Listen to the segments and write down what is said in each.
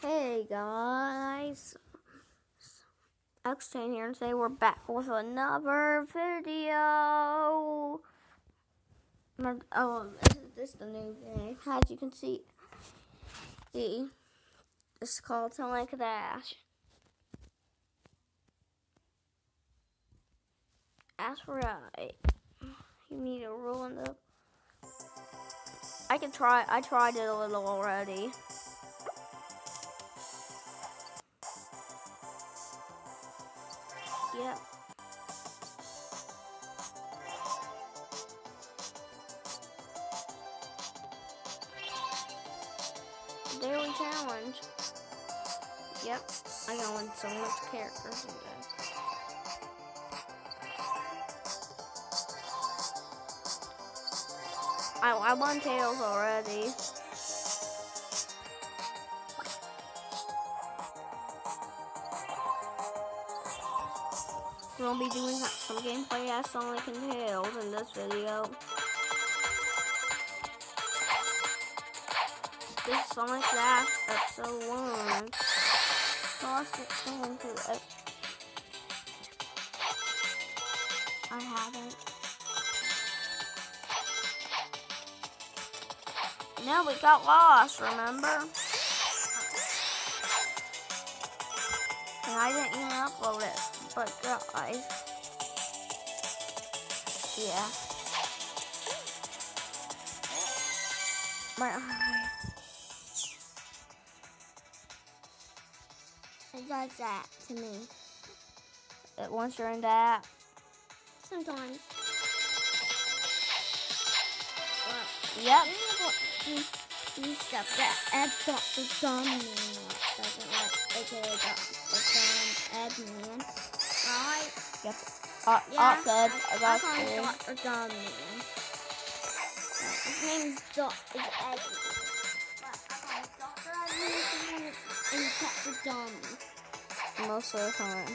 Hey guys, Xtane here, and today we're back with another video. This is the new game. As you can see, this is called Sonic Dash. That's right. You need a rule in the. I tried it a little already. Yep. Daily challenge. Yep. I gotta win so much characters in this. I won Tails already. We'll be doing some gameplay as Sonic and Tails in this video. This is Sonic Dash episode 1. So let's get into it. I haven't. No, we got lost, remember? And I didn't even upload it. But guys, yeah. My eye. It does that to me. Once you're in that. Sometimes. Yep. Do stuff that Dr. Dumb doesn't like, aka Dr. Dumb Admin. Right? Yep. Yeah, good. I got you. Dr. Dumb Man. His name is Eddie. But I call him Dr. Admin and Dr. Dumb. Most of the time.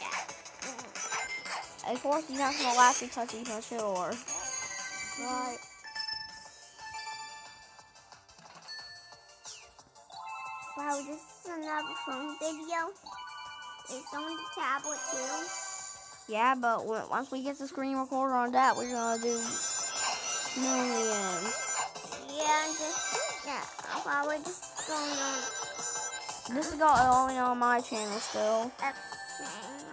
Yeah. Of course, he's not gonna laugh because he's mature. Right. Wow, this is another phone video. It's on the tablet too. Yeah, but once we get the screen recorder on that, we're gonna do millions. Yeah, well, we're just going on. This is only on my channel still.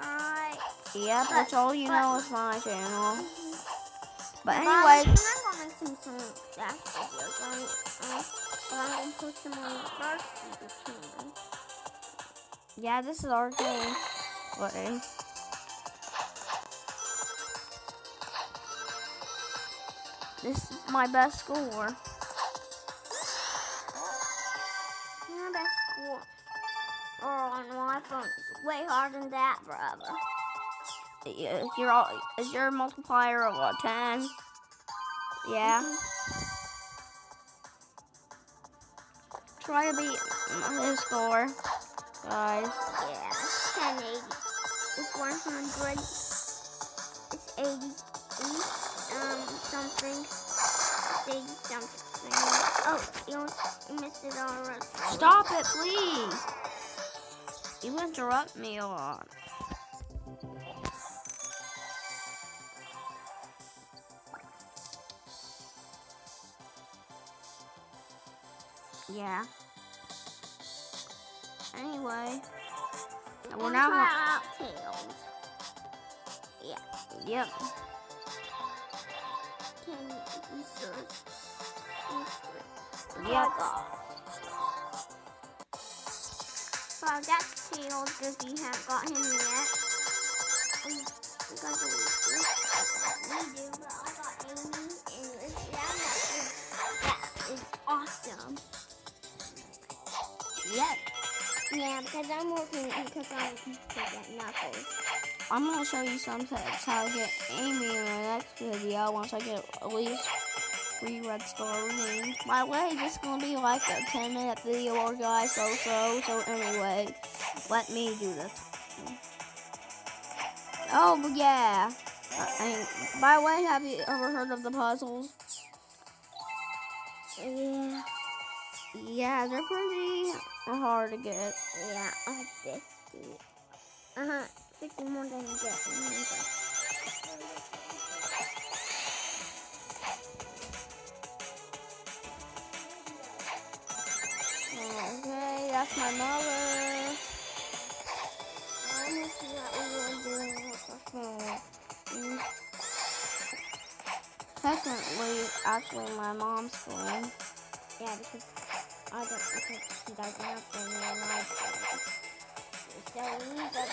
Right. Yep, that's all you know is my channel. But I'm anyway, going to make some Dash videos but I'm going to put some on the first channel. yeah, this is our game. This is my best score. My best score. Or on my phone is way harder than that, brother. Is your multiplier of what, 10? Yeah. Try to beat his score, guys. Yeah, it's 1080. It's 100. It's 80. Something. It's 80 something. Oh, you missed it already. Stop it, please. You interrupt me a lot. Yeah. Anyway, we're now try out Tails. Yeah. Yep. Can you search? Yep. Well, that's Tails if you haven't got him yet. Because we do, but I got Amy, and that is awesome. Yep. Yeah, because I'm working because I get Knuckles. I'm gonna show you some tips how to get Amy in the next video once I get at least 3 red star rings. By the way, this is gonna be like a 10-minute video, guys. So anyway, let me do this. Oh yeah. By the way, have you ever heard of the puzzles? Yeah. Yeah, they're pretty hard to get. Yeah, I have 50. 50 more than you get. Okay, that's my mother. Let me see what we were doing with our phone. Technically, actually, my mom's phone. Yeah, because she doesn't have phone and I do. So we use that.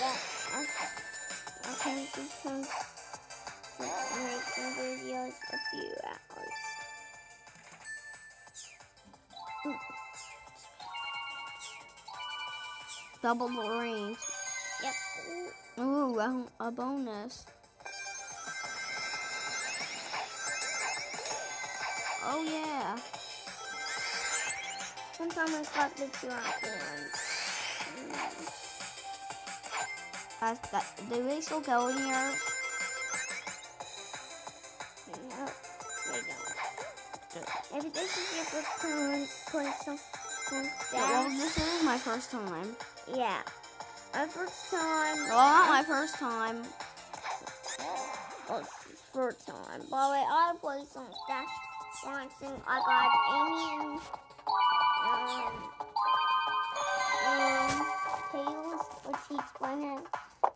I can just make some videos a few hours. Double the rings. Yep. Ooh, a bonus. Oh yeah. Sometimes I got the 2 ones. Do they still go in here? No, they don't. If this is your first time playing some Well, this is my first time. yeah. My first time. Well, not my first time. Well, it's first time. By the way, I played some Dash Dancing. I got Amy Tails, which he's playing.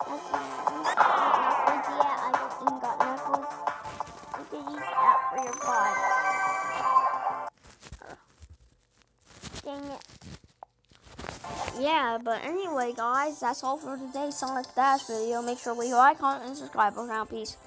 That's not Knuckles yet. I don't even got Knuckles. You can use that for your body. Dang it. Yeah, but anyway, guys, that's all for today's Sonic Dash video. Make sure to leave a like, comment, and subscribe. Over now, peace.